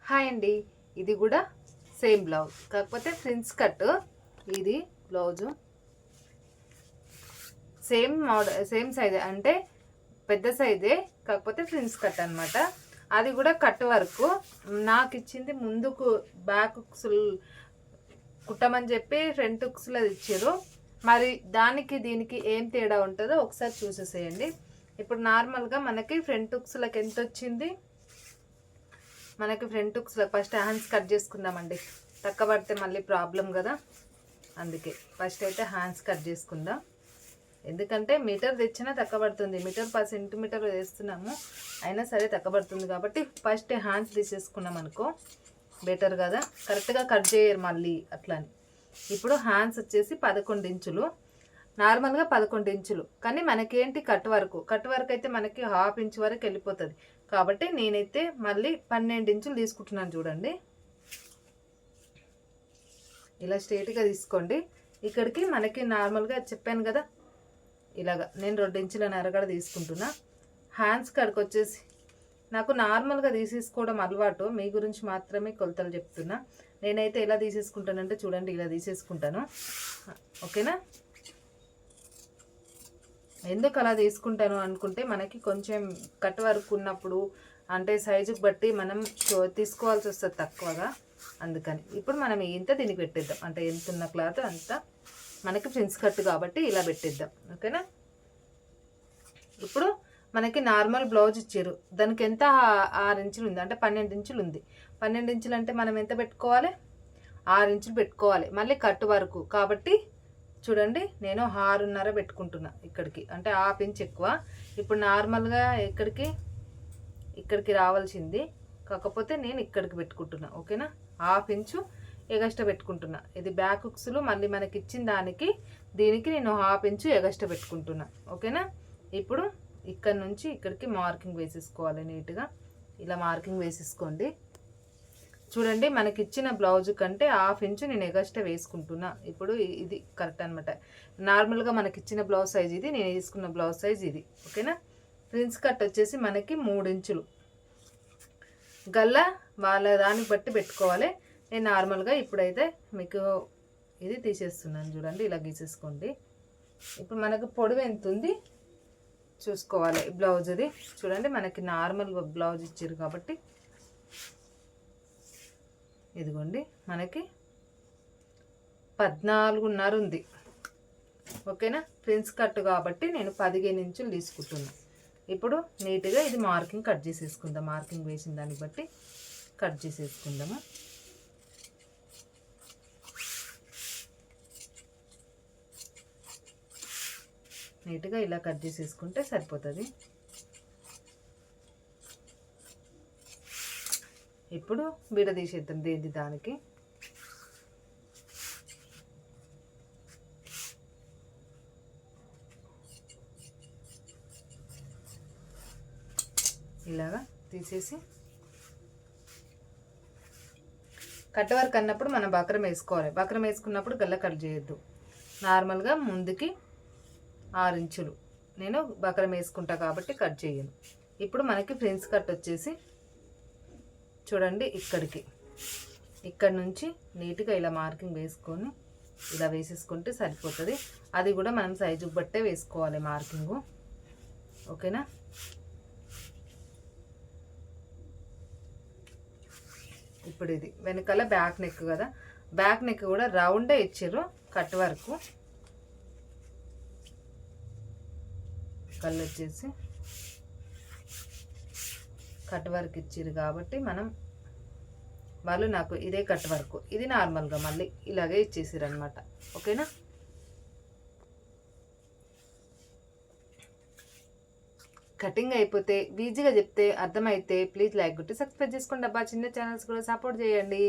Hi అండి. ఇది కూడా సేమ్ బ్లౌజ్, కాకపోతే ఫ్రిన్స్ కట్. ఇది blouse same model, same size, అంటే పెద్ద సైజే, కాకపోతే ఫ్రిన్స్ కట్ అనమాట. అది కూడా కట్ వర్క్. నాకు ఇచ్చింది ముందుకు బ్యాక్ ఉక్సులు కుట్టమని చెప్పి ఫ్రంట్ ఉక్సులు ఇచ్చారు. మరి దానికి దీనికి ఏం తేడా ఉంటుందో ఒకసారి చూసేసేయండి. ఇప్పుడు నార్మల్గా మనకి ఫ్రంట్ ఉక్సులకు ఎంత వచ్చింది, మనకి ఫ్రంట్ హుక్స్లో ఫస్ట్ హ్యాండ్స్ కట్ చేసుకుందామండి. తక్కువ పడితే మళ్ళీ ప్రాబ్లం కదా, అందుకే ఫస్ట్ అయితే హ్యాండ్స్ కట్ చేసుకుందాం. ఎందుకంటే మీటర్ తెచ్చినా తక్కువ పడుతుంది, మీటర్ 10 సెంటీమీటర్ వేస్తున్నాము అయినా సరే తక్కువ పడుతుంది. కాబట్టి ఫస్ట్ హ్యాండ్స్ తీసేసుకున్నాం అనుకో బెటర్ కదా, కరెక్ట్గా కట్ చేయరు మళ్ళీ అట్లని. ఇప్పుడు హ్యాండ్స్ వచ్చేసి 11 ఇంచులు, నార్మల్గా 11 ఇంచులు. కానీ మనకేంటి కట్ వర్క్ అయితే మనకి ½ ఇంచ్ వరకు వెళ్ళిపోతుంది. కాబట్టి నేనైతే మళ్ళీ 12 ఇంచులు తీసుకుంటున్నాను. చూడండి, ఇలా స్ట్రైట్గా తీసుకోండి. ఇక్కడికి మనకి నార్మల్గా చెప్పాను కదా, ఇలాగా నేను 2 ఇంచుల కూడా తీసుకుంటున్నా. హ్యాండ్స్ కాడికి వచ్చేసి నాకు నార్మల్గా తీసేసుకోవడం అలవాటు, మీ గురించి మాత్రమే కొలతలు చెప్తున్నా. నేనైతే ఎలా తీసేసుకుంటానంటే చూడండి, ఇలా తీసేసుకుంటాను. ఓకేనా? ఎందుకు అలా తీసుకుంటాను అనుకుంటే, మనకి కొంచెం కట్ వర్క్ ఉన్నప్పుడు అంటే సైజుకి బట్టి మనం తీసుకోవాల్సి వస్తుంది తక్కువగా, అందుకని. ఇప్పుడు మనం ఎంత దీనికి పెట్టేద్దాం, అంటే ఎంత ఉన్న క్లాత్ అంతా మనకి ఫ్రిన్స్ కట్ కాబట్టి ఇలా పెట్టేద్దాం. ఓకేనా? ఇప్పుడు మనకి నార్మల్ బ్లౌజ్ ఇచ్చారు, దానికి ఎంత 6 ఇంచులు ఉంది, అంటే 12 ఇంచులు ఉంది. 12 ఇంచులు అంటే మనం ఎంత పెట్టుకోవాలి, 6 ఇంచులు పెట్టుకోవాలి. మళ్ళీ కట్ వర్క్ కాబట్టి చూడండి, నేను 6.5 పెట్టుకుంటున్నా ఇక్కడికి, అంటే ½ ఇంచ్ ఎక్కువ. ఇప్పుడు నార్మల్గా ఇక్కడికి రావాల్సింది, కాకపోతే నేను ఇక్కడికి పెట్టుకుంటున్నా. ఓకేనా? ½ ఇంచు ఎగస్ట్రా పెట్టుకుంటున్నా. ఇది బ్యాక్ హుక్స్లు, మళ్ళీ మనకి ఇచ్చిన దీనికి నేను ½ ఇంచు ఎగస్ట్రా పెట్టుకుంటున్నా. ఓకేనా? ఇప్పుడు ఇక్కడ నుంచి ఇక్కడికి మార్కింగ్ వేసేసుకోవాలి. నీట్గా ఇలా మార్కింగ్ వేసేసుకోండి. చూడండి, మనకి ఇచ్చిన బ్లౌజ్ కంటే ½ ఇంచు నేను ఎగస్ట్రా వేసుకుంటున్నా. ఇప్పుడు ఇది కరెక్ట్ అనమాట. నార్మల్గా మనకి ఇచ్చిన బ్లౌజ్ సైజ్ ఇది, నేను తీసుకున్న బ్లౌజ్ సైజ్ ఇది. ఓకేనా? ప్రిన్స్ కట్ వచ్చేసి మనకి 3 ఇంచులు. గల్లా వాళ్ళ దానికి బట్టి పెట్టుకోవాలి. నేను నార్మల్గా ఇప్పుడైతే మీకు ఇది తీసేస్తున్నాను. చూడండి, ఇలా గీసేసుకోండి. ఇప్పుడు మనకు పొడవు ఎంత ఉంది చూసుకోవాలి బ్లౌజ్. అది చూడండి, మనకి నార్మల్ బ్లౌజ్ ఇచ్చారు కాబట్టి ఇదిగోండి, మనకి 14.5 ఉంది. ఓకేనా? ప్రిన్స్ కట్ కాబట్టి నేను 15 ఇంచులు తీసుకుంటున్నా. ఇప్పుడు నీట్గా ఇది మార్కింగ్ కట్ చేసేసుకుందాం. మార్కింగ్ వేసిన దాన్ని బట్టి కట్ చేసేసుకుందాము. నీట్గా ఇలా కట్ చేసేసుకుంటే సరిపోతుంది. ఇప్పుడు విడదీసేద్దాం దేది దానికి. ఇలాగా తీసేసి, కట్ వర్క్ అన్నప్పుడు మనం బక్రం వేసుకోవాలి. బక్రం వేసుకున్నప్పుడు గల్ల కట్ చేయొద్దు. నార్మల్గా ముందుకి 6 ఇంచులు నేను బక్రం వేసుకుంటా కాబట్టి కట్ చేయను. ఇప్పుడు మనకి ఫ్రిన్స్ కట్ వచ్చేసి చూడండి, ఇక్కడ నుంచి నీట్గా ఇలా మార్కింగ్ వేసుకొని ఇలా వేసేసుకుంటే సరిపోతుంది. అది కూడా మనం సైజుకి బట్టే వేసుకోవాలి మార్కింగు. ఓకేనా? ఇప్పుడు ఇది వెనకాల బ్యాక్ నెక్ కదా, బ్యాక్ నెక్ కూడా రౌండే ఇచ్చారు. కట్ వర్క్ కళ్ళు వచ్చేసి కట్ వర్క్ ఇచ్చారు కాబట్టి వాళ్ళు నాకు ఇదే కట్ వర్క్, ఇది నార్మల్గా మళ్ళీ ఇలాగే ఇచ్చేసారు అనమాట. ఓకేనా? కటింగ్ అయిపోతే ఈజీగా చెప్తే అర్థమైతే ప్లీజ్ లైక్ కొట్టి సబ్స్క్రైబ్ చేసుకోండి అబ్బా. చిన్న ఛానల్స్ కూడా సపోర్ట్ చేయండి.